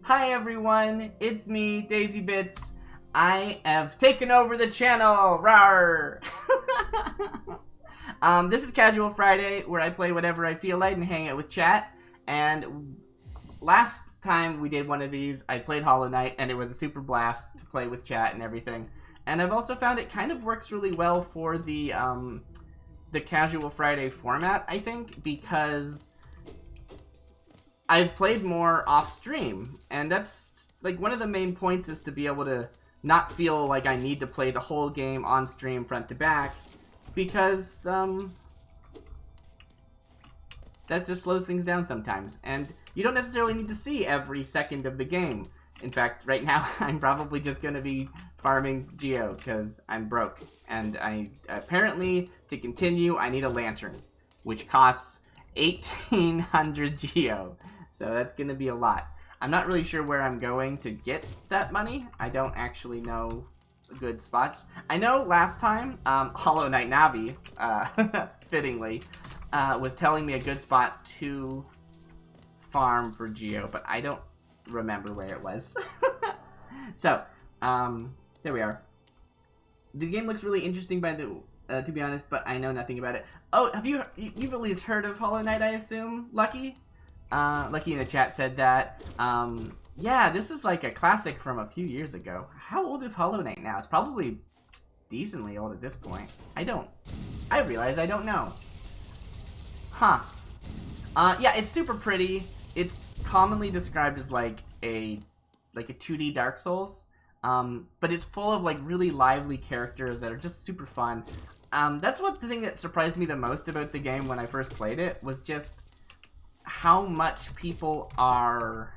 Hi everyone, it's me, DaisyBits. I have taken over the channel, rawr! This is Casual Friday, where I play whatever I feel like and hang out with chat. And last time we did one of these, I played Hollow Knight, and it was a super blast to play with chat and everything. And I've also found it kind of works really well for the Casual Friday format, I think, because I've played more off stream, and that's like one of the main points is to be able to not feel like I need to play the whole game on stream front to back, because that just slows things down sometimes, and you don't necessarily need to see every second of the game. In fact, right now I'm probably just going to be farming Geo because I'm broke, and I apparently to continue I need a lantern, which costs 1,800 Geo. So that's going to be a lot. I'm not really sure where I'm going to get that money. I don't actually know good spots. I know last time, Hollow Knight Navi, fittingly, was telling me a good spot to farm for Geo, but I don't remember where it was. So, there we are. The game looks really interesting to be honest, but I know nothing about it. Oh, you've at least heard of Hollow Knight, I assume, Lucky? Lucky in the chat said that. Yeah, this is like a classic from a few years ago. How old is Hollow Knight now? It's probably decently old at this point. I realize I don't know. Huh. Yeah, it's super pretty. It's commonly described as like a 2D Dark Souls. But it's full of like really lively characters that are just super fun. That's the thing that surprised me the most about the game when I first played it, was just how much people are...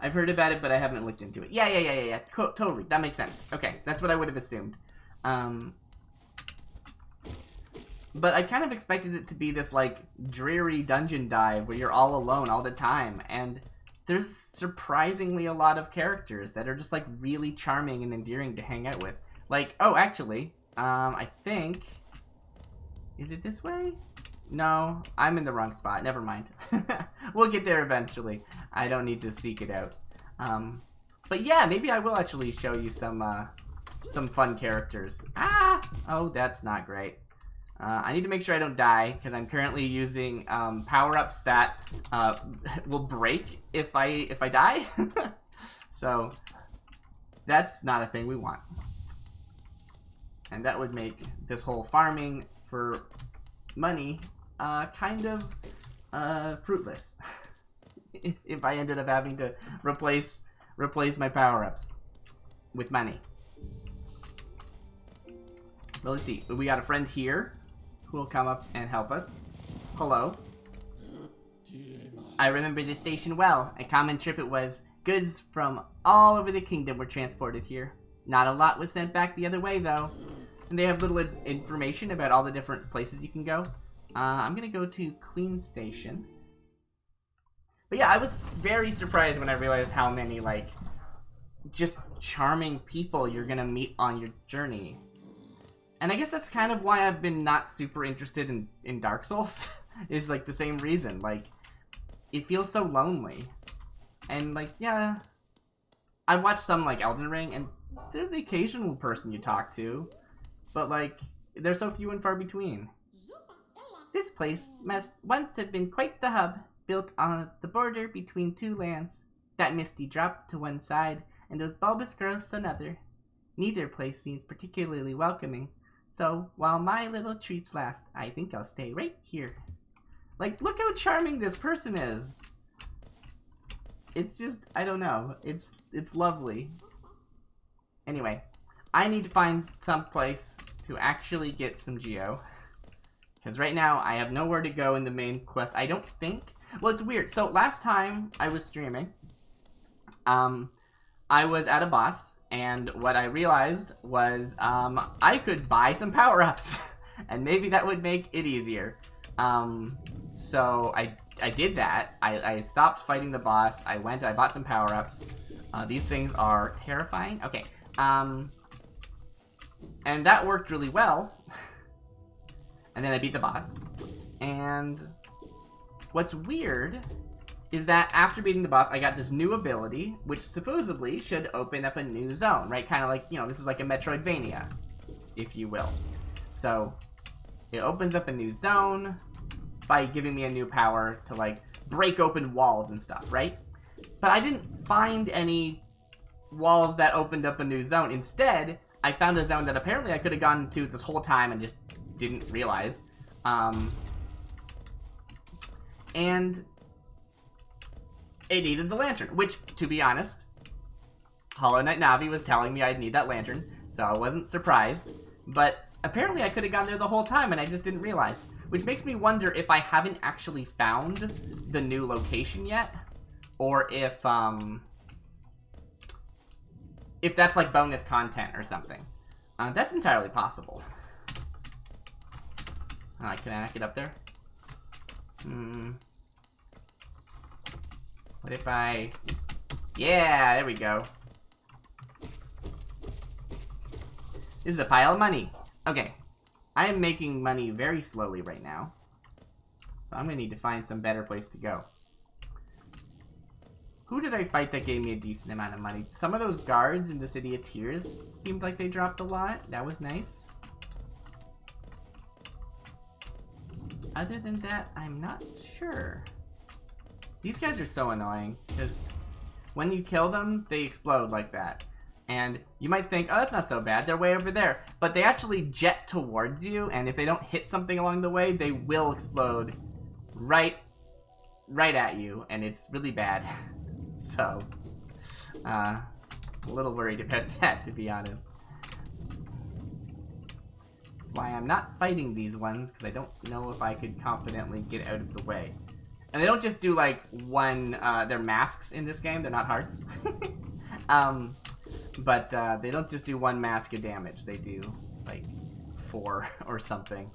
I've heard about it, but I haven't looked into it. Yeah. Totally. That makes sense. Okay, that's what I would have assumed. But I kind of expected it to be this, like, dreary dungeon dive where you're all alone all the time. And there's surprisingly a lot of characters that are just, like, really charming and endearing to hang out with. Like, oh, actually, I think... Is it this way? No, I'm in the wrong spot. Never mind. We'll get there eventually. I don't need to seek it out. But yeah, maybe I will actually show you some fun characters. Ah! Oh, that's not great. I need to make sure I don't die, because I'm currently using power-ups that will break if I die. So that's not a thing we want. And that would make this whole farming for money kind of fruitless. if I ended up having to replace my power-ups with money. Well, let's see. We got a friend here who will come up and help us. Hello. I remember this station well. A common trip it was. Goods from all over the kingdom were transported here. Not a lot was sent back the other way, though. And they have little information about all the different places you can go. I'm gonna go to Queen Station. But yeah, I was very surprised when I realized how many, like, just charming people you're gonna meet on your journey. And I guess that's kind of why I've been not super interested in Dark Souls. Is, like, the same reason. Like, it feels so lonely. And, like, yeah, I've watched some, like, Elden Ring, and there's the occasional person you talk to. But, like, they're so few and far between. This place must once have been quite the hub, built on the border between two lands. That misty drop to one side, and those bulbous growths another. Neither place seems particularly welcoming, so while my little treats last, I think I'll stay right here. Like, look how charming this person is! It's just, I don't know, it's lovely. Anyway, I need to find some place to actually get some Geo. Because right now, I have nowhere to go in the main quest. I don't think... Well, it's weird. So, last time I was streaming, I was at a boss, and what I realized was I could buy some power-ups. And maybe that would make it easier. So, I did that. I stopped fighting the boss. I bought some power-ups. These things are terrifying. Okay. And that worked really well. And then I beat the boss. And what's weird is that after beating the boss, I got this new ability, which supposedly should open up a new zone, right? Kind of like, you know, this is like a Metroidvania, if you will. So, it opens up a new zone by giving me a new power to, like, break open walls and stuff, right? But I didn't find any walls that opened up a new zone. Instead, I found a zone that apparently I could have gone to this whole time and just didn't realize. And it needed the lantern, which, to be honest, Hollow Knight Navi was telling me I'd need that lantern, so I wasn't surprised. But apparently I could have gone there the whole time and I just didn't realize. Which makes me wonder if I haven't actually found the new location yet, or if that's like bonus content or something. That's entirely possible. Can I get up there? What if I... Yeah, there we go. This is a pile of money. Okay. I am making money very slowly right now. So I'm going to need to find some better place to go. Who did I fight that gave me a decent amount of money? Some of those guards in the City of Tears seemed like they dropped a lot. That was nice. Other than that, I'm not sure. These guys are so annoying, because when you kill them, they explode like that. And you might think, oh, that's not so bad, they're way over there. But they actually jet towards you, and if they don't hit something along the way, they will explode right at you, and it's really bad. So, a little worried about that, to be honest. That's why I'm not fighting these ones, because I don't know if I could confidently get out of the way. And they don't just do, like, one, they're masks in this game, they're not hearts. But they don't just do one mask of damage, they do, like, 4 or something.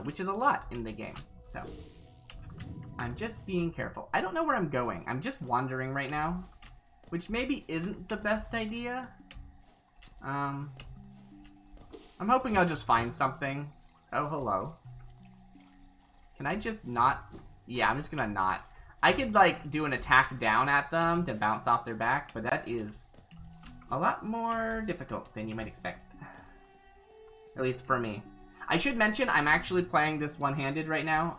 Which is a lot in the game, so... I'm just being careful. I don't know where I'm going. I'm just wandering right now, which maybe isn't the best idea. I'm hoping I'll just find something. Oh, hello. Can I just not? Yeah, I'm just gonna not. I could, like, do an attack down at them to bounce off their back, but that is a lot more difficult than you might expect. At least for me. I should mention, I'm actually playing this one-handed right now.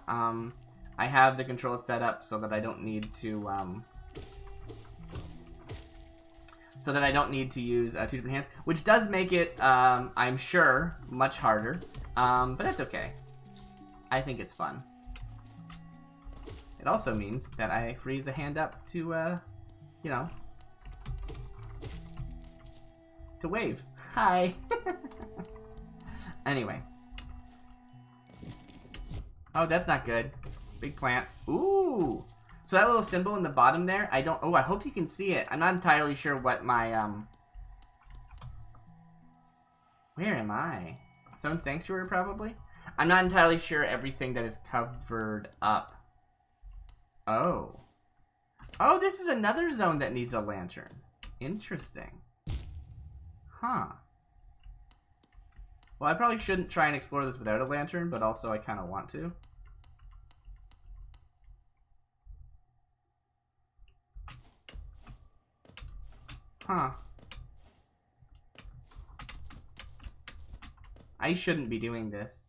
I have the controls set up so that I don't need to, use 2 different hands, which does make it, I'm sure, much harder, but that's okay. I think it's fun. It also means that I freeze a hand up to, you know, to wave. Hi! Anyway. Oh, that's not good. Big plant. Ooh! So that little symbol in the bottom there, I hope you can see it. I'm not entirely sure what my, Where am I? Stone Sanctuary, probably? I'm not entirely sure everything that is covered up. Oh. Oh, this is another zone that needs a lantern. Interesting. Huh. Well, I probably shouldn't try and explore this without a lantern, but also I kind of want to. Huh. I shouldn't be doing this.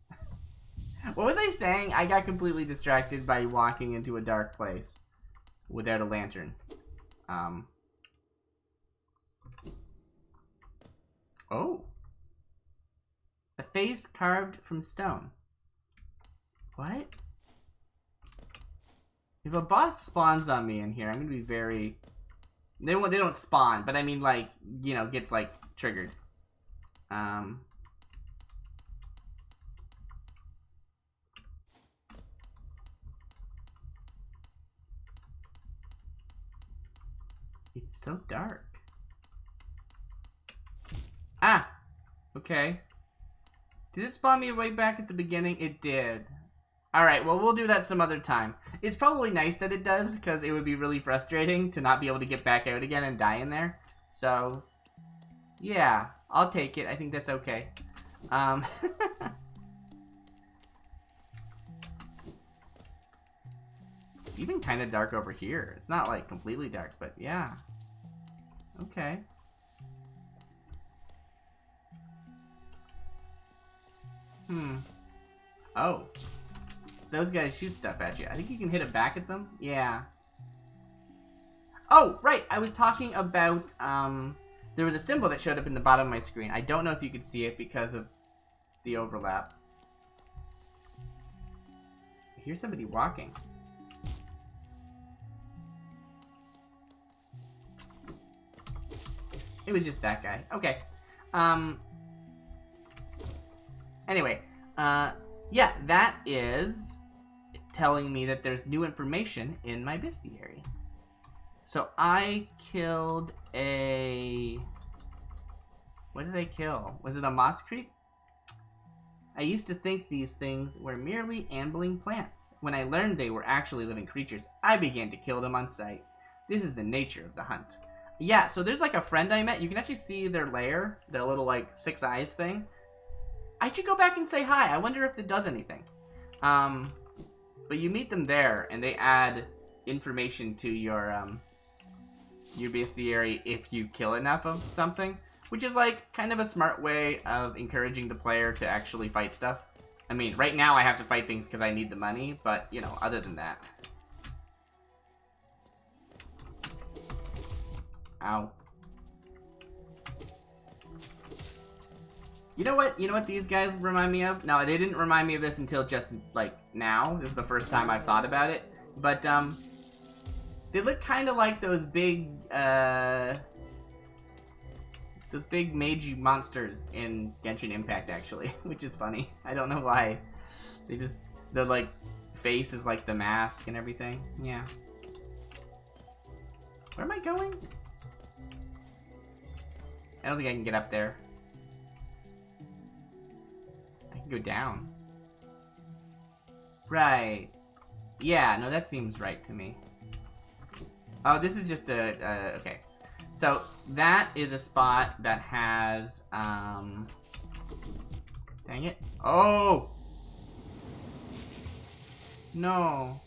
What was I saying? I got completely distracted by walking into a dark place without a lantern. Oh. A face carved from stone. What? If a boss spawns on me in here, I'm gonna be very... They don't spawn, but I mean, like, you know, gets, like, triggered. It's so dark. Ah! Okay. Did it spawn me way back at the beginning? It did. Alright, well, we'll do that some other time. It's probably nice that it does, because it would be really frustrating to not be able to get back out again and die in there. So, yeah, I'll take it. I think that's okay. It's even kind of dark over here. It's not like completely dark, but yeah. Okay. Oh. Those guys shoot stuff at you. I think you can hit it back at them. Yeah. Oh, right. I was talking about, there was a symbol that showed up in the bottom of my screen. I don't know if you could see it because of the overlap. I hear somebody walking. It was just that guy. Okay. Anyway, yeah, that is telling me that there's new information in my bestiary. So I killed a... What did I kill? Was it a moss creep? I used to think these things were merely ambling plants. When I learned they were actually living creatures, I began to kill them on sight. This is the nature of the hunt. Yeah, so there's like a friend I met. You can actually see their lair, their little like 6 eyes thing. I should go back and say hi. I wonder if it does anything. But you meet them there, and they add information to your bestiary if you kill enough of something, which is like kind of a smart way of encouraging the player to actually fight stuff. I mean, right now I have to fight things because I need the money, but you know, other than that. Ow. You know what? You know what these guys remind me of? No, they didn't remind me of this until just, like, now. This is the first time I've thought about it. But, they look kind of like those big Meiji monsters in Genshin Impact, actually. Which is funny. I don't know why. The, like, face is like the mask and everything. Yeah. Where am I going? I don't think I can get up there. I can go down. Right. Yeah, no, that seems right to me. Oh, this is just okay. So, that is a spot that has, dang it. Oh! No.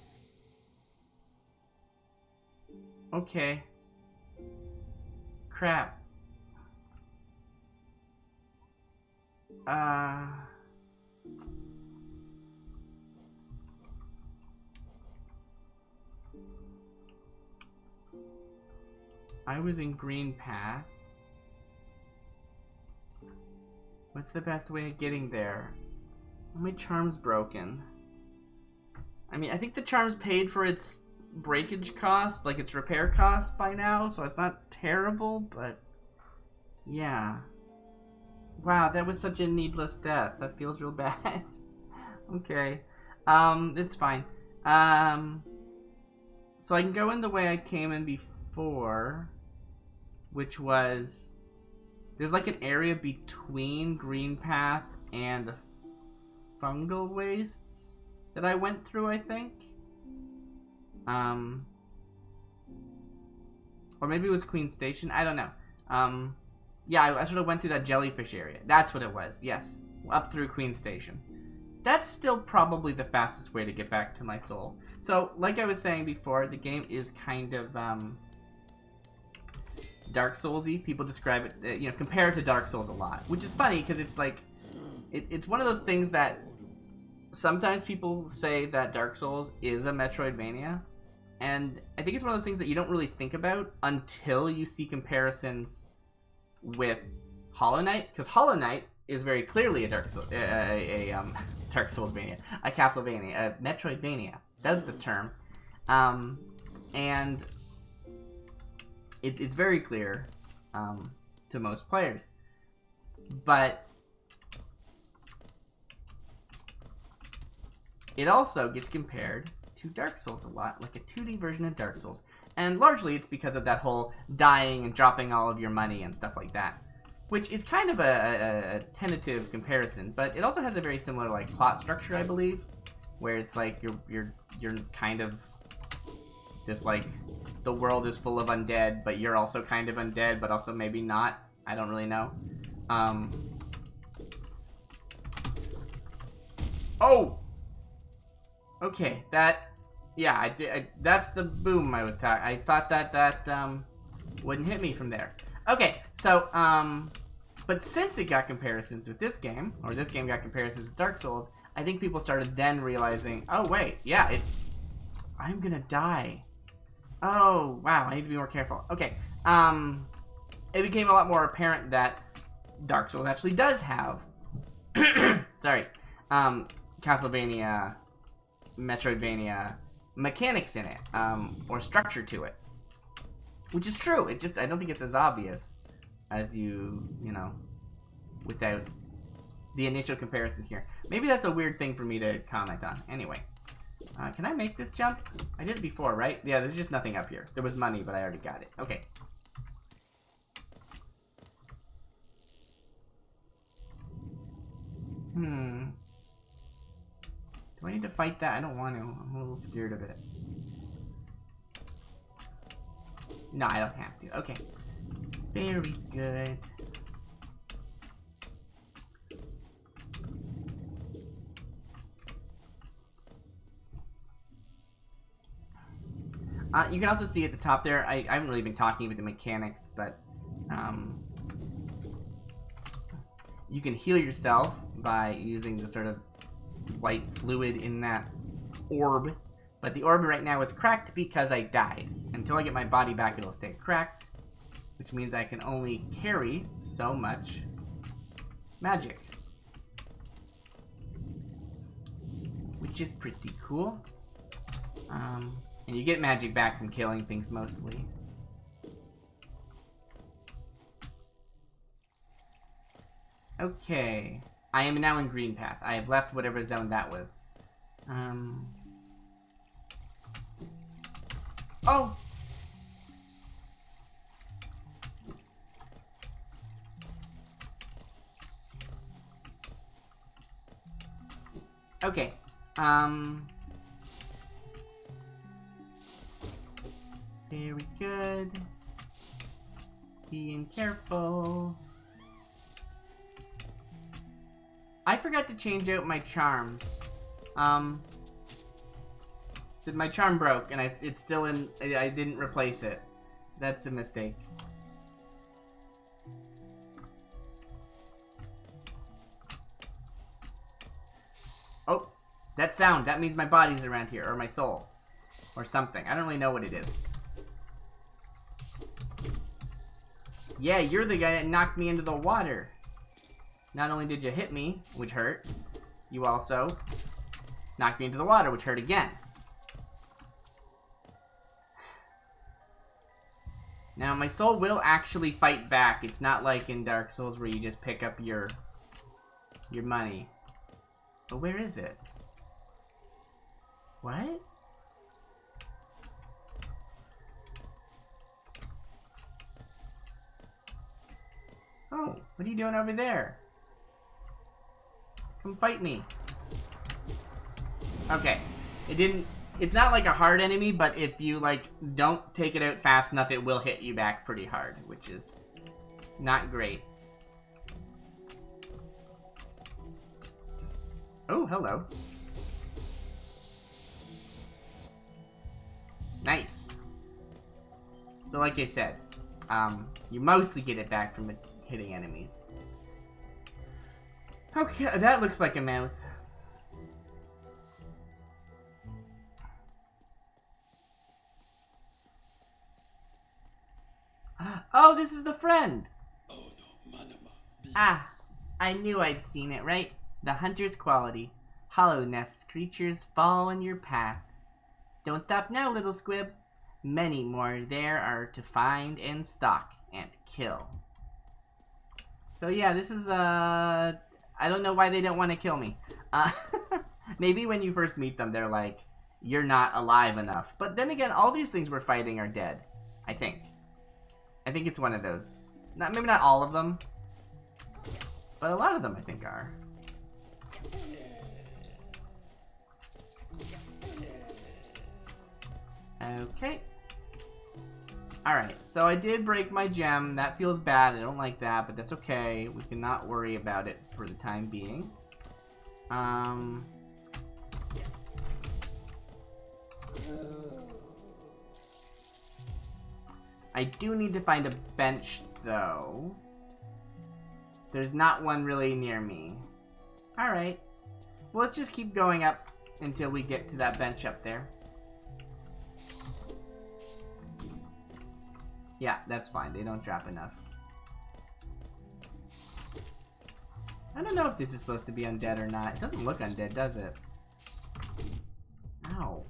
Okay. Crap. I was in green path. What's the best way of getting there? My charm's broken. I mean, I think the charm's paid for its breakage cost, like its repair cost by now, so it's not terrible, but yeah. Wow, that was such a needless death. That feels real bad. Okay. It's fine. So I can go in the way I came in before, which was, there's like an area between Green Path and the fungal wastes that I went through, I think. Or maybe it was Queen Station. I don't know. Yeah, I sort of went through that jellyfish area. That's what it was. Yes, up through Queen Station. That's still probably the fastest way to get back to my soul. So, like I was saying before, the game is kind of Dark Souls-y. People describe it, you know, compare it to Dark Souls a lot, which is funny because it's like, it's one of those things that sometimes people say that Dark Souls is a Metroidvania, and I think it's one of those things that you don't really think about until you see comparisons with Hollow Knight, because Hollow Knight is very clearly a Dark Souls, Dark Soulsmania, a Castlevania, a Metroidvania. That's the term, and it's very clear to most players, but it also gets compared to Dark Souls a lot, like a 2D version of Dark Souls. And largely it's because of that whole dying and dropping all of your money and stuff like that, which is kind of a tentative comparison, but it also has a very similar like plot structure, I believe, where it's like you're kind of this like, the world is full of undead, but you're also kind of undead, but also maybe not. I don't really know. Oh! Okay, that Yeah, I did. That's the boom I was talking. I thought that wouldn't hit me from there. Okay, so but since it got comparisons with this game, or this game got comparisons with Dark Souls, I think people started then realizing, oh wait, yeah, I'm gonna die. Oh wow, I need to be more careful. Okay, it became a lot more apparent that Dark Souls actually does have, sorry, Castlevania, Metroidvania mechanics in it, or structure to it, which is true. It just, I don't think it's as obvious as you know, without the initial comparison here. Maybe that's a weird thing for me to comment on. Anyway, can I make this jump? I did it before, right? Yeah, there's just nothing up here. There was money, but I already got it. Okay. Do I need to fight that? I don't want to. I'm a little scared of it. No, I don't have to. Okay. Very good. You can also see at the top there, I haven't really been talking about the mechanics, but you can heal yourself by using the sort of white fluid in that orb. But the orb right now is cracked because I died. Until I get my body back, it'll stay cracked, which means I can only carry so much magic, which is pretty cool. And you get magic back from killing things mostly. Okay. I am now in green path. I have left whatever zone that was. Oh! Okay. Very good. Being careful. I forgot to change out my charms. My charm broke, and it's still in. I didn't replace it. That's a mistake. Oh, that sound. That means my body's around here, or my soul, or something. I don't really know what it is. Yeah, you're the guy that knocked me into the water. Not only did you hit me, which hurt, you also knocked me into the water, which hurt again. Now, my soul will actually fight back. It's not like in Dark Souls where you just pick up your money. But where is it? What? Oh, what are you doing over there? Come fight me. Okay. It's not like a hard enemy, but if you, like, don't take it out fast enough, it will hit you back pretty hard, which is not great. Oh, hello. Nice. So like I said, you mostly get it back from hitting enemies. Okay, that looks like a mouth. Oh, this is the friend! Ah, I knew I'd seen it, right? The hunter's quality. Hollow nests creatures fall in your path. Don't stop now, little squib. Many more there are to find and stalk and kill. So yeah, this is, I don't know why they don't want to kill me. Maybe when you first meet them, they're like, you're not alive enough. But then again, all these things we're fighting are dead, I think. I think it's one of those. Maybe not all of them, but a lot of them I think are. Okay. Alright, so I did break my gem. That feels bad. I don't like that, but that's okay. We cannot worry about it for the time being. I do need to find a bench, though. There's not one really near me. Alright. Well, let's just keep going up until we get to that bench up there. Yeah, that's fine. They don't drop enough. I don't know if this is supposed to be undead or not. It doesn't look undead, does it? Ow.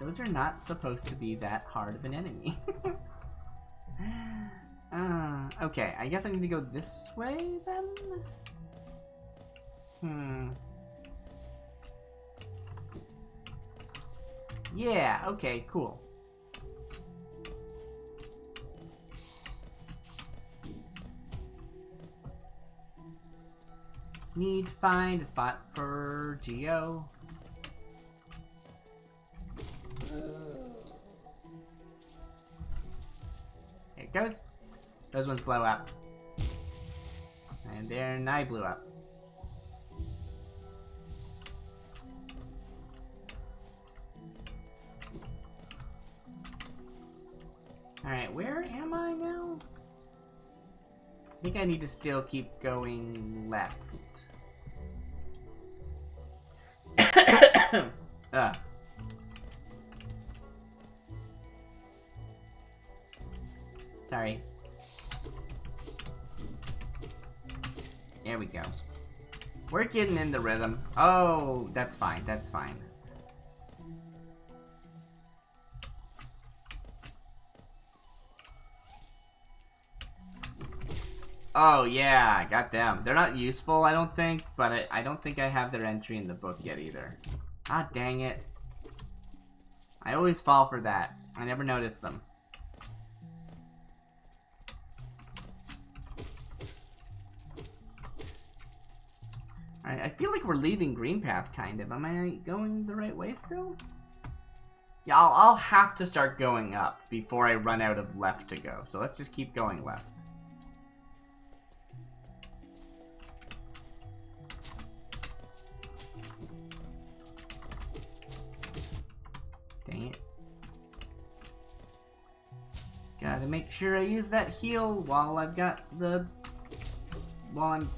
Those are not supposed to be that hard of an enemy. Okay, I guess I need to go this way then? Yeah, okay, cool. Need to find a spot for Geo. There it goes. Those ones blow up. And then I blew up. Alright, where am I now? I think I need to still keep going left. Sorry. There we go. We're getting in the rhythm. Oh, that's fine. That's fine. Oh, yeah, I got them. They're not useful, I don't think, but I don't think I have their entry in the book yet either. Ah, dang it. I always fall for that. I never notice them. Alright, I feel like we're leaving Green Path, kind of. Am I going the right way still? Yeah, I'll have to start going up before I run out of left to go. So let's just keep going left. Dang it. Gotta make sure I use that heal while I've got the... While I'm...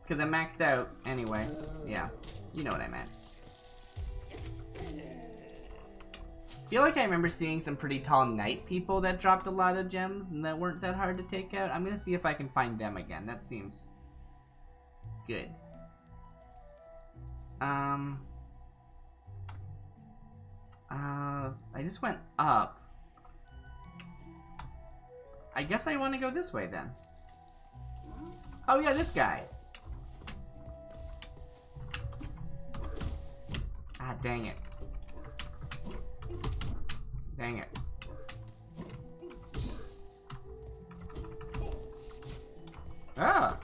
Because I'm maxed out anyway. Yeah, you know what I meant. I feel like I remember seeing some pretty tall knight people that dropped a lot of gems and that weren't that hard to take out. I'm gonna see if I can find them again. That seems good. I just went up. I guess I want to go this way then. Oh yeah, this guy. Ah, dang it. Dang it. Ah!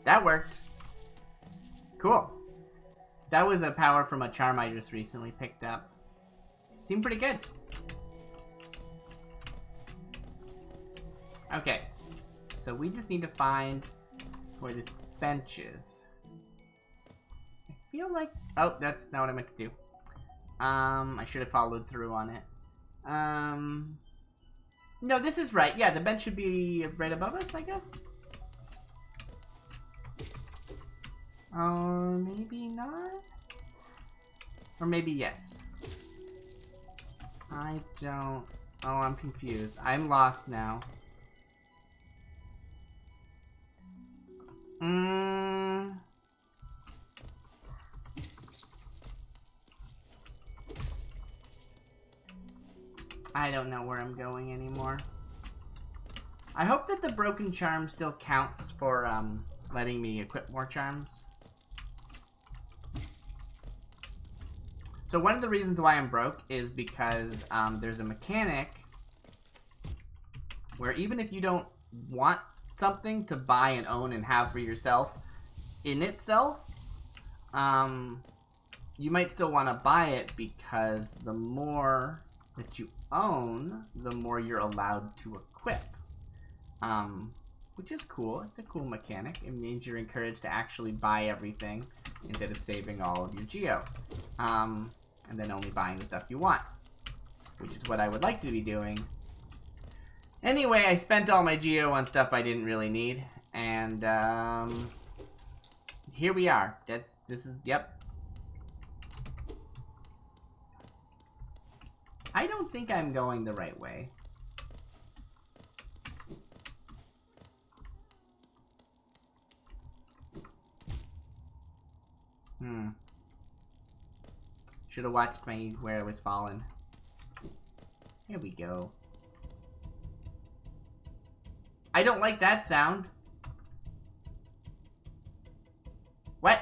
That worked. Cool. That was a power from a charm I just recently picked up. Seemed pretty good. Okay. So we just need to find where this bench is. I feel like... Oh, that's not what I meant to do. I should have followed through on it. No, this is right. Yeah, the bench should be right above us, I guess. Or maybe not? Or maybe yes. I don't... Oh, I'm confused. I'm lost now. I don't know where I'm going anymore. I hope that the broken charm still counts for letting me equip more charms. So one of the reasons why I'm broke is because there's a mechanic where even if you don't want something to buy and own and have for yourself in itself, you might still want to buy it because the more that you own, the more you're allowed to equip. Which is cool. It's a cool mechanic. It means you're encouraged to actually buy everything instead of saving all of your geo. And then only buying the stuff you want, which is what I would like to be doing. Anyway, I spent all my geo on stuff I didn't really need, and here we are. This is, yep. I don't think I'm going the right way. Should have watched where I was falling. Here we go. I don't like that sound. What?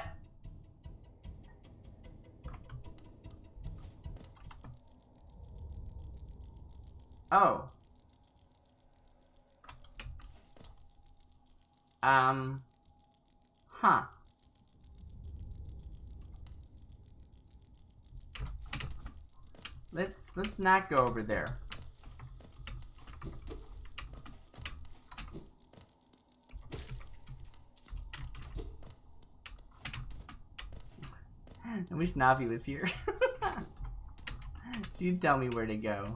Oh. Huh. Let's not go over there. I wish Navi was here. She'd tell me where to go.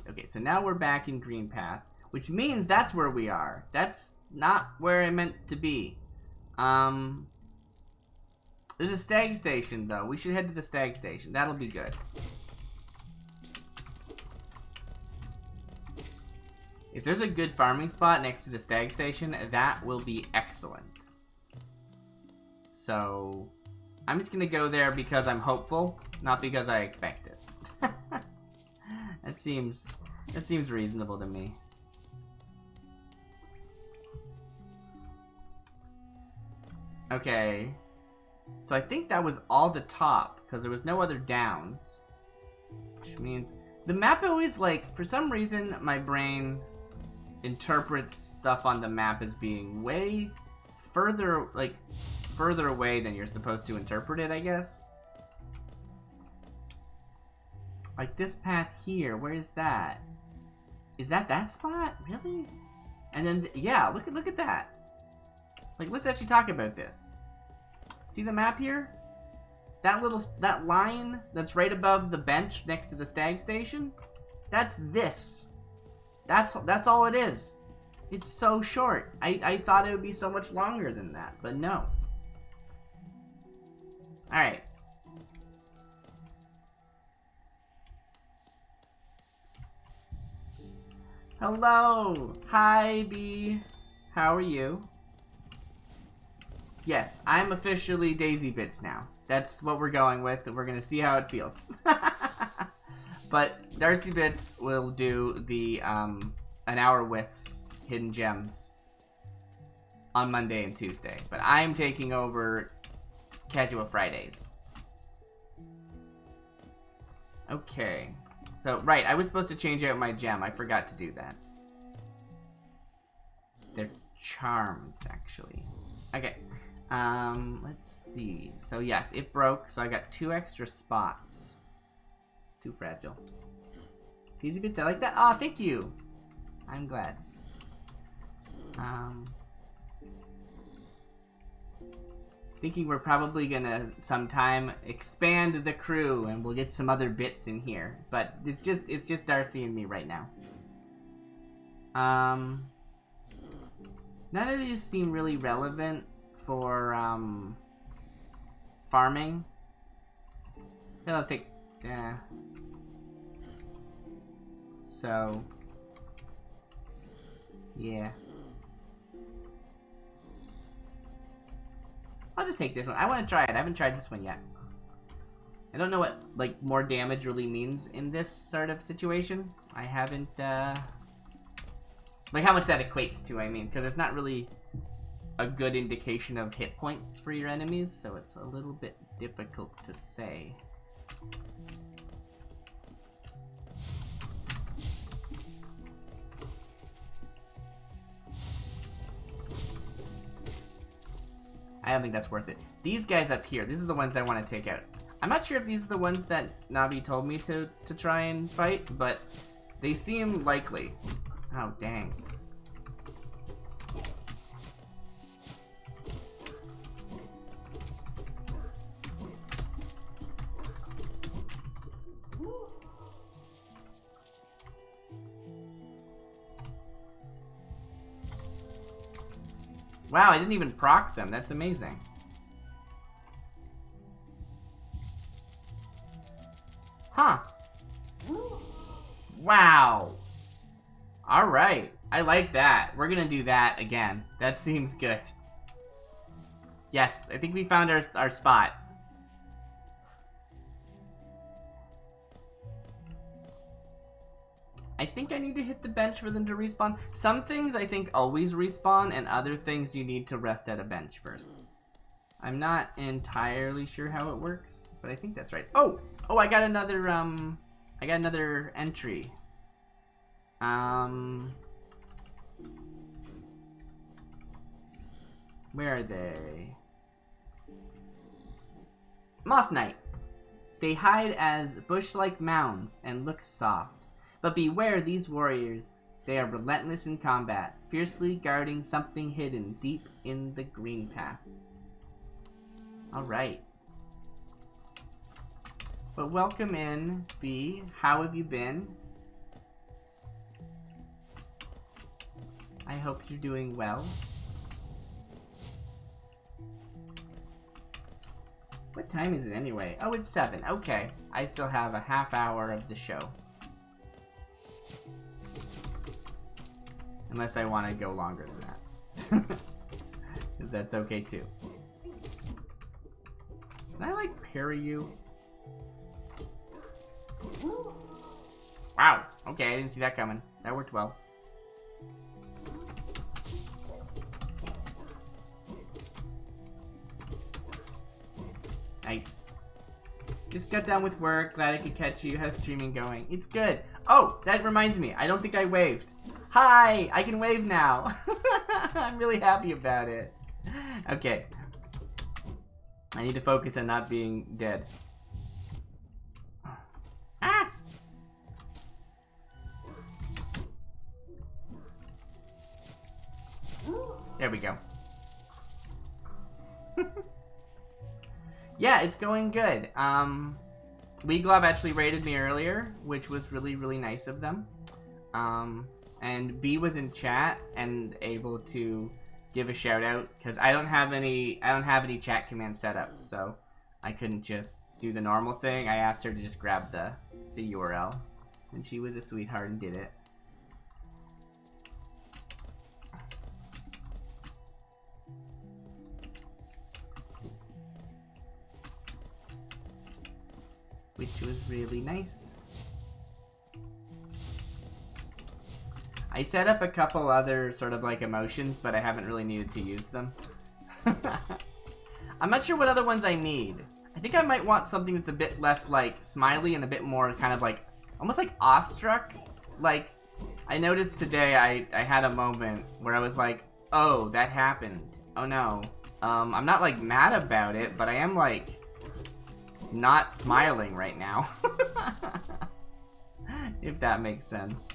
Okay, so now we're back in Green Path, which means that's where we are. That's not where I meant to be. There's a stag station, though. We should head to the stag station. That'll be good. If there's a good farming spot next to the stag station, that will be excellent. So, I'm just gonna go there because I'm hopeful, not because I expect it. That seems reasonable to me. Okay. So I think that was all the top, because there was no other downs. Which means the map always, like, for some reason my brain interprets stuff on the map as being way further away than you're supposed to interpret it, I guess. Like this path here, where is that? Is that spot? Really? And then, yeah, look at that. Like, let's actually talk about this. See the map here? That line that's right above the bench next to the stag station? That's this. That's all it is. It's so short. I thought it would be so much longer than that, but no. Alright. Hello! Hi, B. How are you? Yes, I'm officially DaisyBits now. That's what we're going with, and we're gonna see how it feels. But DaisyBits will do the an hour with hidden gems on Monday and Tuesday. But I'm taking over Casual Fridays. Okay. So, right, I was supposed to change out my gem. I forgot to do that. They're charms, actually. Okay. Let's see. So, yes, it broke, so I got 2 extra spots. Too fragile. DaisyBits, I like that. Oh, thank you. I'm glad. Thinking we're probably gonna sometime expand the crew and we'll get some other bits in here, but it's just Darcy and me right now. None of these seem really relevant for farming. I'll take so yeah. I'll just take this one. I want to try it. I haven't tried this one yet. I don't know what, like, more damage really means in this sort of situation. I haven't, like, how much that equates to, I mean, because it's not really a good indication of hit points for your enemies, so it's a little bit difficult to say. I don't think that's worth it. These guys up here, these are the ones I want to take out. I'm not sure if these are the ones that Navi told me to try and fight, but they seem likely. Oh, dang. Wow, I didn't even proc them. That's amazing. Huh. Wow. Alright. I like that. We're gonna do that again. That seems good. Yes, I think we found our spot. I think I need to hit the bench for them to respawn. Some things I think always respawn, and other things you need to rest at a bench first. I'm not entirely sure how it works, but I think that's right. Oh! Oh, I got another entry. Where are they? Moss Knight. They hide as bush-like mounds and look soft. But beware these warriors. They are relentless in combat, fiercely guarding something hidden deep in the green path. Alright. But welcome in, B. How have you been? I hope you're doing well. What time is it anyway? Oh, it's 7. Okay. I still have a half hour of the show. Unless I want to go longer than that. That's okay too. Can I like parry you? Wow. Okay, I didn't see that coming. That worked well. Nice. Just got done with work. Glad I could catch you. How's streaming going? It's good. Oh, that reminds me. I don't think I waved. Hi! I can wave now. I'm really happy about it. Okay. I need to focus on not being dead. Ah! There we go. Yeah, it's going good. Weeglove actually rated me earlier, which was really, really nice of them. And B was in chat and able to give a shout out because I don't have any chat commands set up, so I couldn't just do the normal thing. I asked her to just grab the URL, and she was a sweetheart and did it. Which was really nice. I set up a couple other sort of like emotions, but I haven't really needed to use them. I'm not sure what other ones I need. I think I might want something that's a bit less like smiley and a bit more kind of like, almost like awestruck. Like, I noticed today I had a moment where I was like, oh, that happened. Oh no. I'm not like mad about it, but I am like not smiling right now. If that makes sense.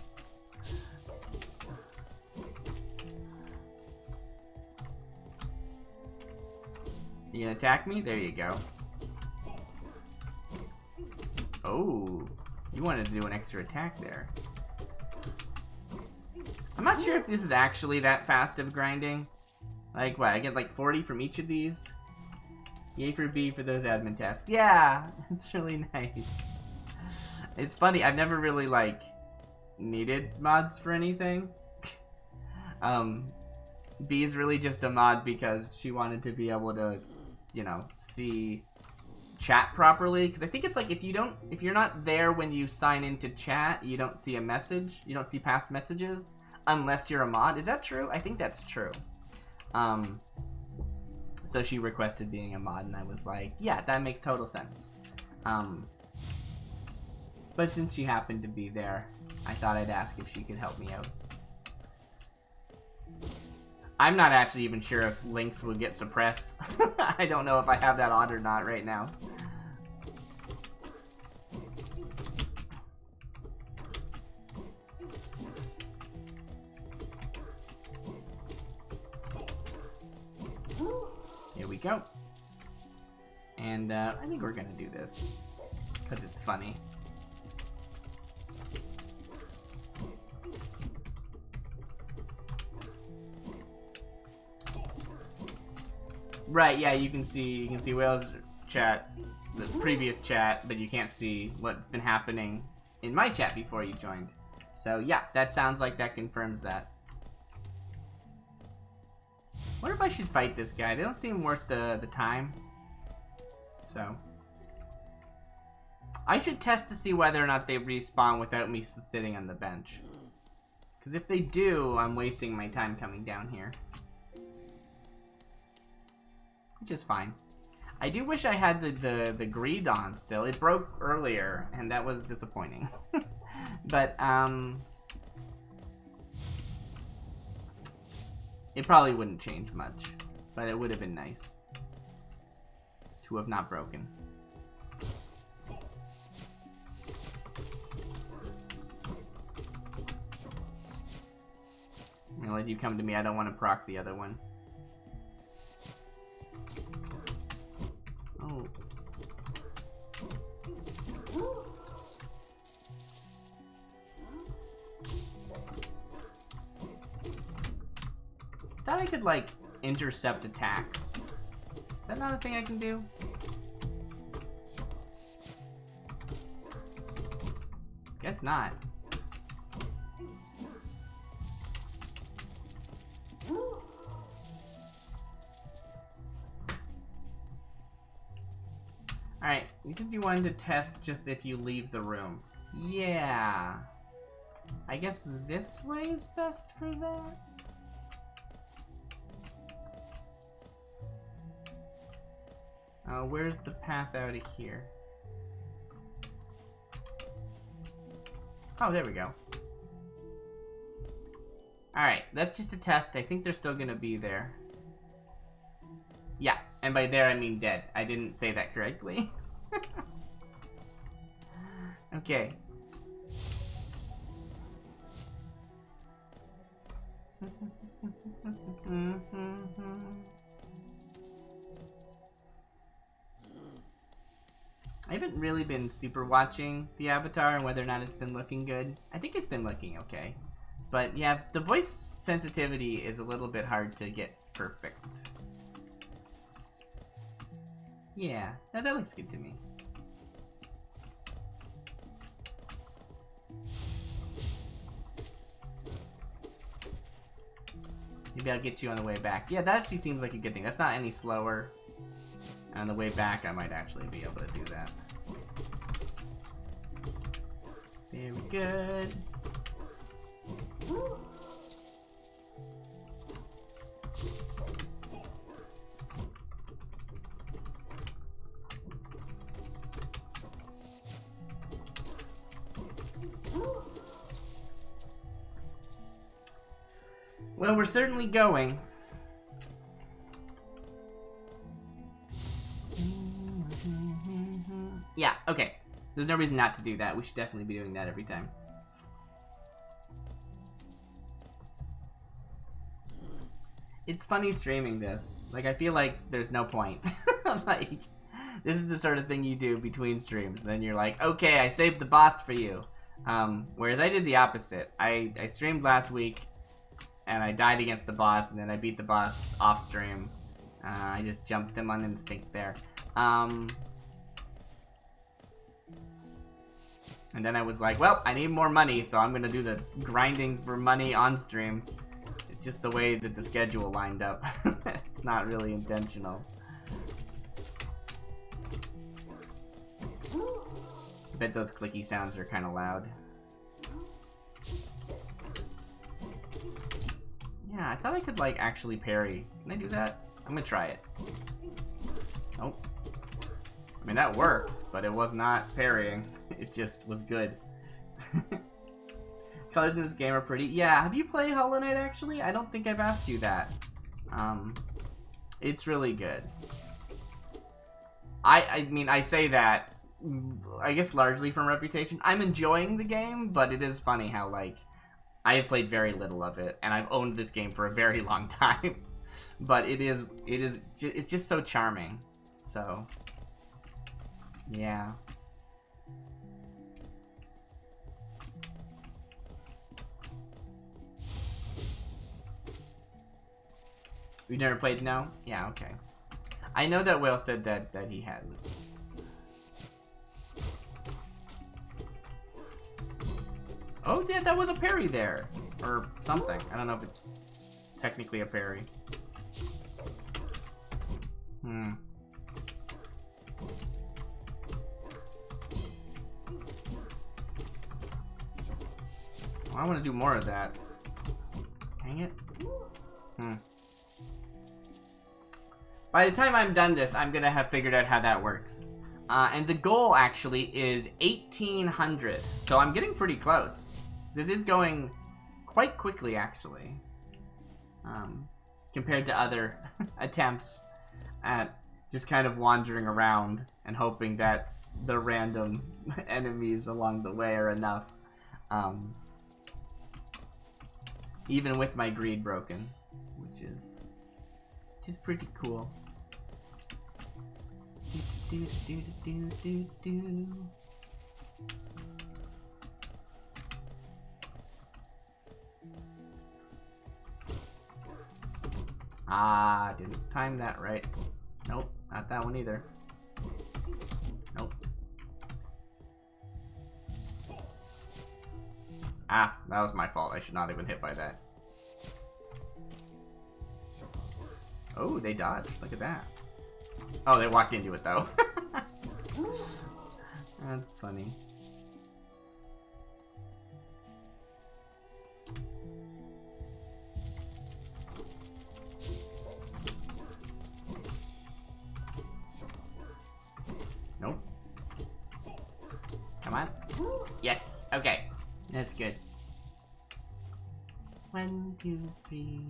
You gonna attack me? There you go. Oh, you wanted to do an extra attack there. I'm not sure if this is actually that fast of grinding. Like, what, I get like 40 from each of these? Yay for B for those admin tasks. Yeah, it's really nice. It's funny, I've never really, like, needed mods for anything. B is really just a mod because she wanted to be able to, you know, see chat properly. Because I think it's like if you're not there when you sign into chat, you don't see a message. You don't see past messages unless you're a mod. Is that true? I think that's true. So she requested being a mod, and I was like, yeah, that makes total sense. But since she happened to be there, I thought I'd ask if she could help me out. I'm not actually even sure if links will get suppressed. I don't know if I have that on or not right now. go. And I think we're gonna do this because it's funny. Right, yeah, you can see Whale's chat, the previous chat, but you can't see what's been happening in my chat before you joined. So yeah, that sounds like that confirms that. Wonder if I should fight this guy. They don't seem worth the time. So I should test to see whether or not they respawn without me sitting on the bench. Because if they do, I'm wasting my time coming down here. Which is fine. I do wish I had the greed on still. It broke earlier, and that was disappointing. But, it probably wouldn't change much. But it would have been nice to have not broken. I'm gonna let you come to me. I don't want to proc the other one. Oh. Thought I could, like, intercept attacks. Is that not a thing I can do? Guess not. Alright, you said you wanted to test just if you leave the room. Yeah. I guess this way is best for that? Where's the path out of here? Oh, there we go. Alright, that's just a test. I think they're still gonna be there. Yeah, and by there I mean dead. I didn't say that correctly. Okay. I haven't really been super watching the Avatar and whether or not it's been looking good. I think it's been looking okay. But yeah, the voice sensitivity is a little bit hard to get perfect. Yeah, no, that looks good to me. Maybe I'll get you on the way back. Yeah, that actually seems like a good thing. That's not any slower. And on the way back, I might actually be able to do that. Very good. Well, we're certainly going. Yeah, okay. There's no reason not to do that. We should definitely be doing that every time. It's funny streaming this. Like, I feel like there's no point. Like, this is the sort of thing you do between streams. And then you're like, okay, I saved the boss for you. Whereas I did the opposite. I streamed last week, and I died against the boss, and then I beat the boss off stream. I just jumped them on instinct there. And then I was like, well, I need more money, so I'm gonna do the grinding for money on stream. It's just the way that the schedule lined up. It's not really intentional. I bet those clicky sounds are kind of loud. Yeah, I thought I could, like, actually parry. Can I do that? I'm gonna try it. Nope. I mean, that works, but it was not parrying. It just was good. Colors in this game are pretty. Yeah, have you played Hollow Knight, actually? I don't think I've asked you that. It's really good. I mean, I say that, I guess largely from reputation. I'm enjoying the game, but it is funny how, like, I have played very little of it, and I've owned this game for a very long time. But it's just so charming. So, yeah. You never played No? Yeah, okay. I know that Will said that he hadn't. Oh, yeah, that was a parry there. Or something. I don't know if it's technically a parry. Well, I want to do more of that. Dang it. By the time I'm done this, I'm gonna have figured out how that works. And the goal actually is 1800. So I'm getting pretty close. This is going quite quickly, actually. Compared to other attempts at just kind of wandering around and hoping that the random enemies along the way are enough. Even with my greed broken, which is pretty cool. Ah, didn't time that right. Nope, not that one either. Nope. Ah, that was my fault. I should not have been hit by that. Oh, they dodged. Look at that. Oh, they walked into it, though. That's funny. Nope. Come on. Yes. Okay. That's good. 1, 2, 3.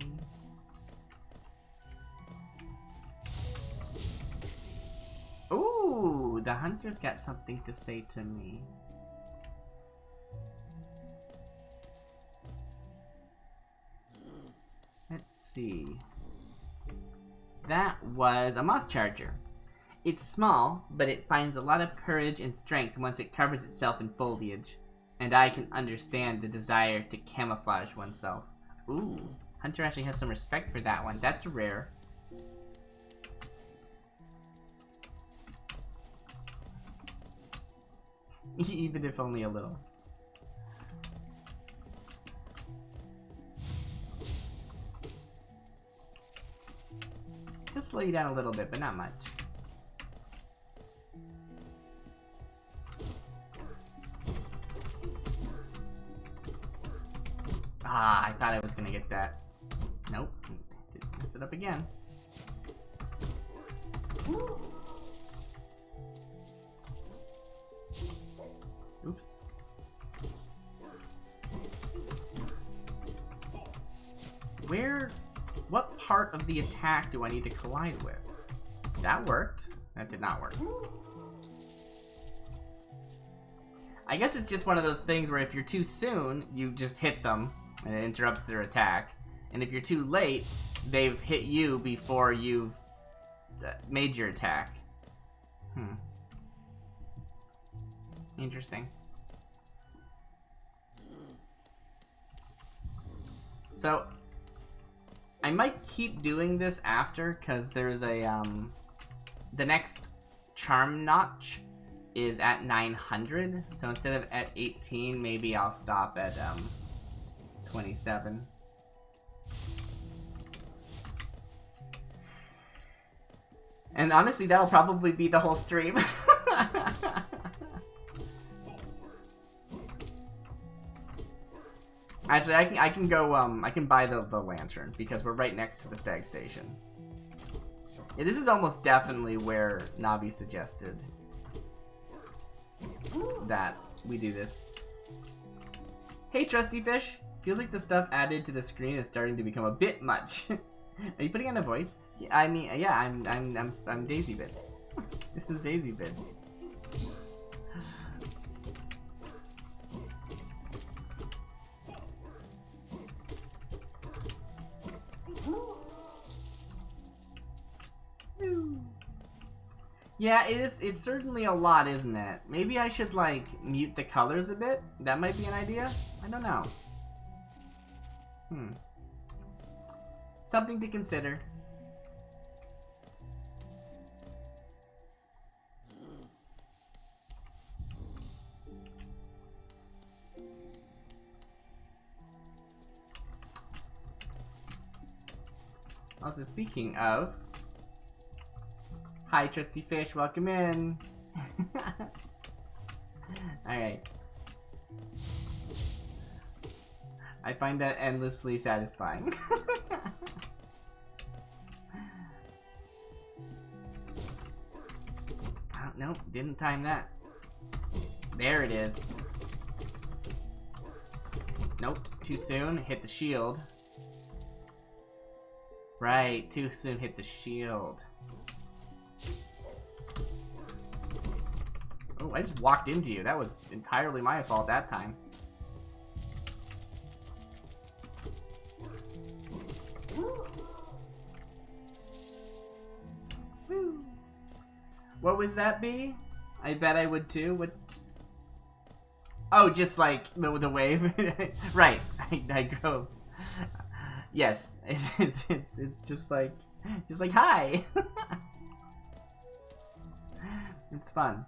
Ooh, the hunter's got something to say to me. Let's see. That was a moss charger. It's small, but it finds a lot of courage and strength once it covers itself in foliage. And I can understand the desire to camouflage oneself. Ooh, Hunter actually has some respect for that one. That's rare. Even if only a little. Just slow you down a little bit, but not much. Ah, I thought I was gonna get that. Nope. Didn't mess it up again. Oops. What part of the attack do I need to collide with? That worked. That did not work. I guess it's just one of those things where if you're too soon, you just hit them and it interrupts their attack. And if you're too late, they've hit you before you've made your attack. Interesting. So, I might keep doing this after, because there's a, the next charm notch is at 900. So instead of at 18, maybe I'll stop at, 27. And honestly, that'll probably be the whole stream. Actually, I can go, I can buy the lantern, because we're right next to the stag station. Yeah, this is almost definitely where Navi suggested that we do this. Hey, Trusty Fish! Feels like the stuff added to the screen is starting to become a bit much. Are you putting on a voice? I mean, yeah, I'm DaisyBits. This is DaisyBits. Yeah, it is. It's certainly a lot, isn't it? Maybe I should, like, mute the colors a bit. That might be an idea. I don't know. Something to consider. Also, speaking of... Hi, Trusty Fish. Welcome in. Alright. I find that endlessly satisfying. Oh, nope, didn't time that. There it is. Nope, too soon. Hit the shield. Right, too soon hit the shield. Oh, I just walked into you. That was entirely my fault that time. Woo. What was that, B? I bet I would too. What's... Oh, just like the wave. Right. I go. Yes. It's just like hi. It's fun.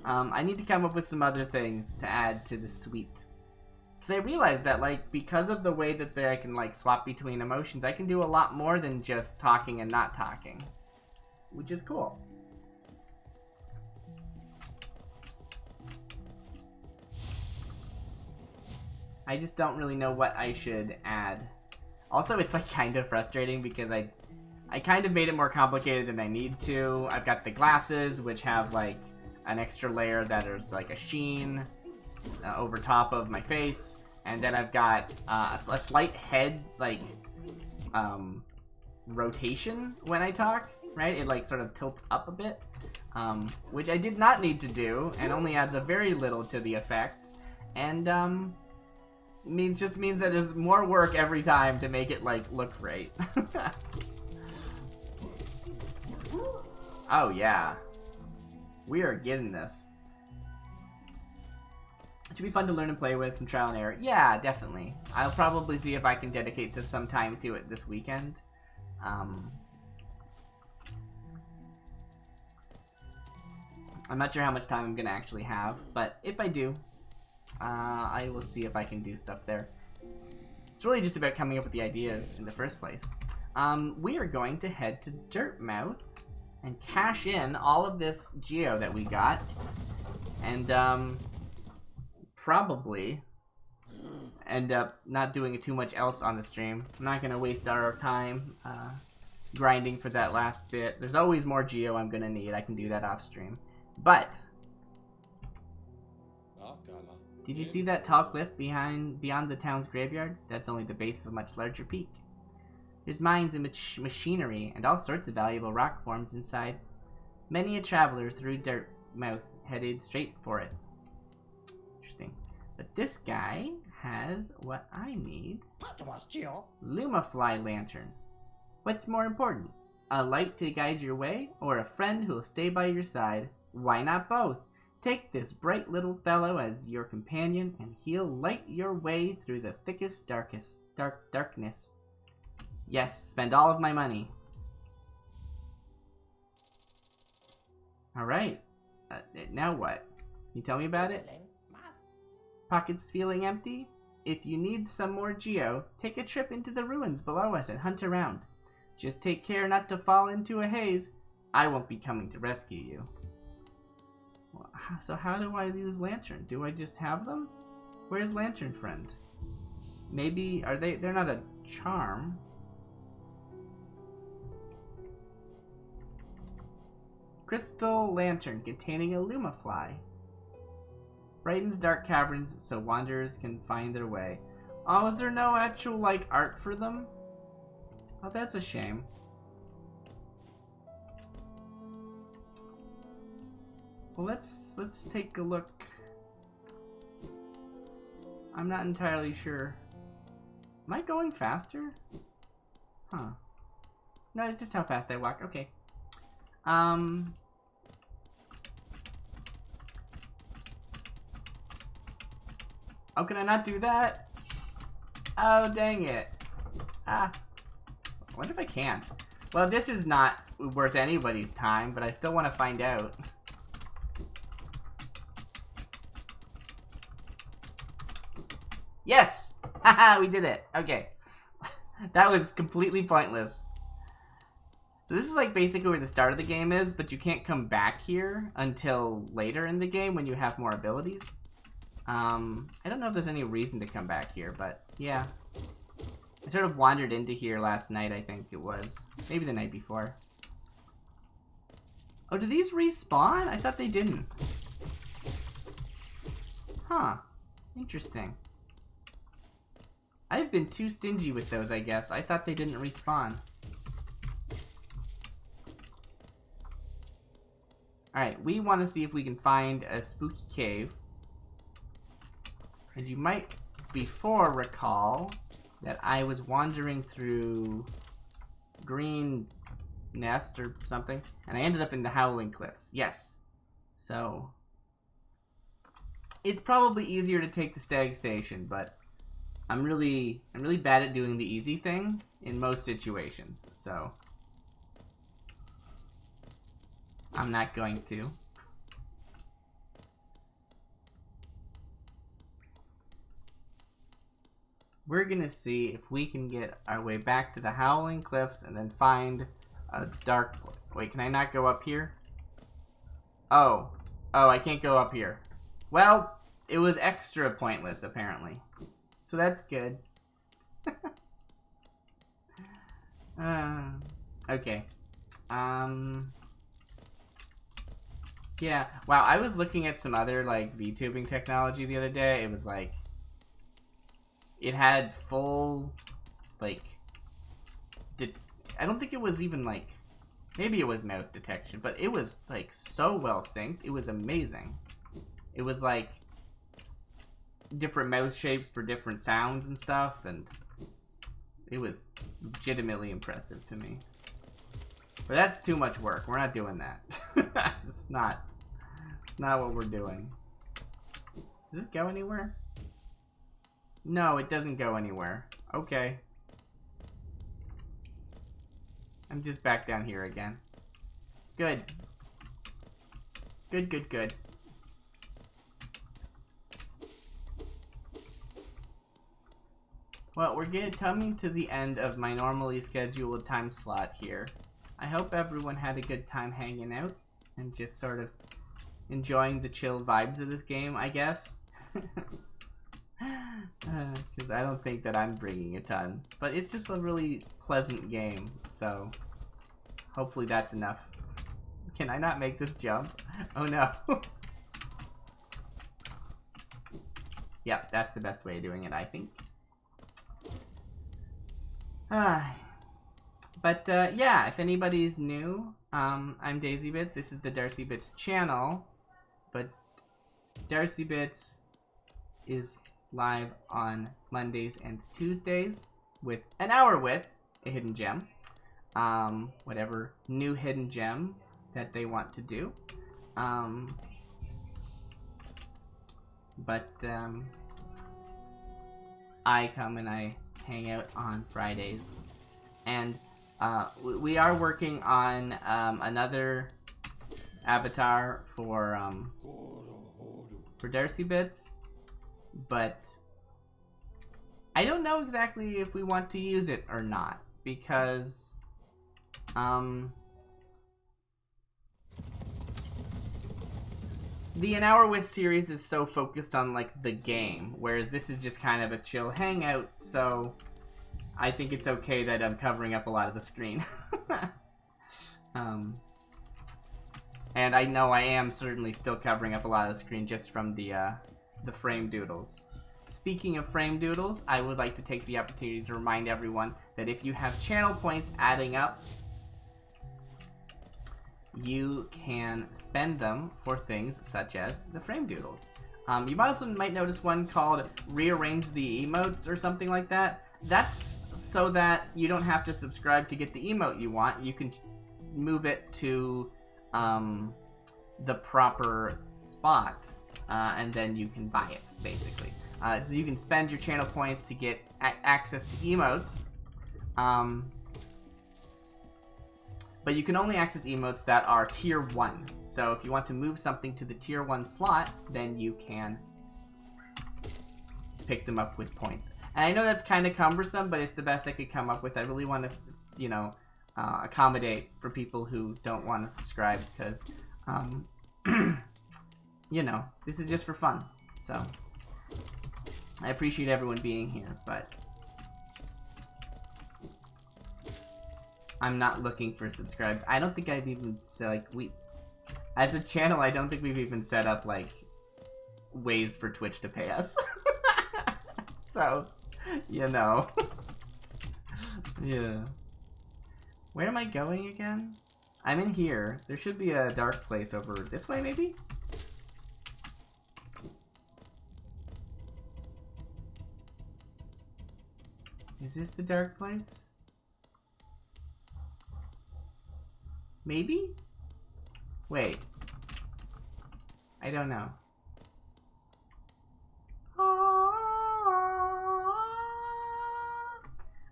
I need to come up with some other things to add to the suite. Because I realized that, like, because of the way that I can, like, swap between emotions, I can do a lot more than just talking and not talking. Which is cool. I just don't really know what I should add. Also, it's, like, kind of frustrating because I kind of made it more complicated than I need to. I've got the glasses, which have, like, an extra layer that is like a sheen over top of my face, and then I've got a slight head like rotation when I talk, right? It like sort of tilts up a bit, which I did not need to do and only adds a very little to the effect, and means that there's more work every time to make it like look right. Oh yeah. We are getting this. It should be fun to learn and play with, some trial and error. Yeah, definitely. I'll probably see if I can dedicate some time to it this weekend. I'm not sure how much time I'm going to actually have, but if I do, I will see if I can do stuff there. It's really just about coming up with the ideas in the first place. We are going to head to Dirtmouth and cash in all of this geo that we got, and probably end up not doing too much else on the stream. I'm not gonna waste our time grinding for that last bit. There's always more geo I'm gonna need. I can do that off stream. But did you see that tall cliff beyond the town's graveyard? That's only the base of a much larger peak. There's mines and machinery and all sorts of valuable rock forms inside. Many a traveler through Dirtmouth headed straight for it. Interesting. But this guy has what I need. Lumafly lantern. What's more important? A light to guide your way, or a friend who will stay by your side? Why not both? Take this bright little fellow as your companion, and he'll light your way through the thickest, darkness. Yes, spend all of my money. Alright. Now what? Can you tell me about it? Pockets feeling empty? If you need some more geo, take a trip into the ruins below us and hunt around. Just take care not to fall into a haze. I won't be coming to rescue you. Well, so how do I use Lantern? Do I just have them? Where's Lantern Friend? Maybe, they're not a charm. Crystal lantern containing a Lumafly. Brightens dark caverns so wanderers can find their way. Oh, is there no actual, like, art for them? Oh, that's a shame. Well, let's take a look. I'm not entirely sure. Am I going faster? Huh. No, it's just how fast I walk. Okay. Oh, can I not do that? Oh, dang it. Ah. I wonder if I can. Well, this is not worth anybody's time, but I still want to find out. Yes! Haha, we did it. Okay. That was completely pointless. So this is like basically where the start of the game is, but you can't come back here until later in the game when you have more abilities. I don't know if there's any reason to come back here, but yeah. I sort of wandered into here last night, I think it was. Maybe the night before. Oh, do these respawn? I thought they didn't. Huh. Interesting. I've been too stingy with those, I guess. I thought they didn't respawn. Alright, we want to see if we can find a spooky cave. And you might before recall that I was wandering through Green Nest or something, and I ended up in the Howling Cliffs. Yes. So it's probably easier to take the Stag Station, but I'm really bad at doing the easy thing in most situations, so I'm not going to. We're gonna see if we can get our way back to the Howling Cliffs and then find a dark... Wait, can I not go up here? Oh. Oh, I can't go up here. Well, it was extra pointless, apparently. So that's good. Okay. Yeah. Wow, I was looking at some other, like, VTubing technology the other day. It was, like... It had full, like... I don't think it was even, like... Maybe it was mouth detection, but it was, like, so well synced. It was amazing. It was, like... different mouth shapes for different sounds and stuff, and... It was legitimately impressive to me. But that's too much work. We're not doing that. It's not what we're doing. Does this go anywhere? No, it doesn't go anywhere. Okay. I'm just back down here again. Good. Good, good, good. Well, we're coming to the end of my normally scheduled time slot here. I hope everyone had a good time hanging out and just sort of enjoying the chill vibes of this game, I guess. Because I don't think that I'm bringing a ton. But it's just a really pleasant game, so hopefully that's enough. Can I not make this jump? Oh no. Yep, that's the best way of doing it, I think. But yeah, if anybody's new, I'm DaisyBits. This is the DaisyBits channel. But DaisyBits is live on Mondays and Tuesdays with an hour with a hidden gem. Whatever new hidden gem that they want to do. But I come and I hang out on Fridays. And we are working on another avatar for DaisyBits, but I don't know exactly if we want to use it or not, because the An Hour With series is so focused on like the game, whereas this is just kind of a chill hangout, so I think it's okay that I'm covering up a lot of the screen. And I know I am certainly still covering up a lot of the screen just from the frame doodles. Speaking of frame doodles, I would like to take the opportunity to remind everyone that if you have channel points adding up, you can spend them for things such as the frame doodles. You also might notice one called Rearrange the Emotes or something like that. That's so that you don't have to subscribe to get the emote you want. You can move it to the proper spot, and then you can buy it, basically. So you can spend your channel points to get access to emotes. But you can only access emotes that are tier 1. So if you want to move something to the tier 1 slot, then you can pick them up with points. And I know that's kind of cumbersome, but it's the best I could come up with. I really want to, you know, accommodate for people who don't want to subscribe because, you know, this is just for fun. So I appreciate everyone being here, but I'm not looking for subscribes. I don't think I've even said, like, as a channel, I don't think we've even set up, like, ways for Twitch to pay us. So, you know. Yeah. Where am I going again? I'm in here. There should be a dark place over this way, maybe? Is this the dark place? Maybe? Wait. I don't know.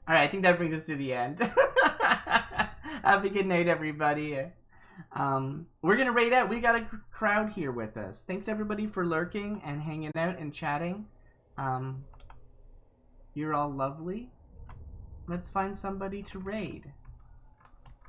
Alright, I think that brings us to the end. Have a good night, everybody. We're gonna raid out. We got a crowd here with us. Thanks, everybody, for lurking and hanging out and chatting. You're all lovely. Let's find somebody to raid.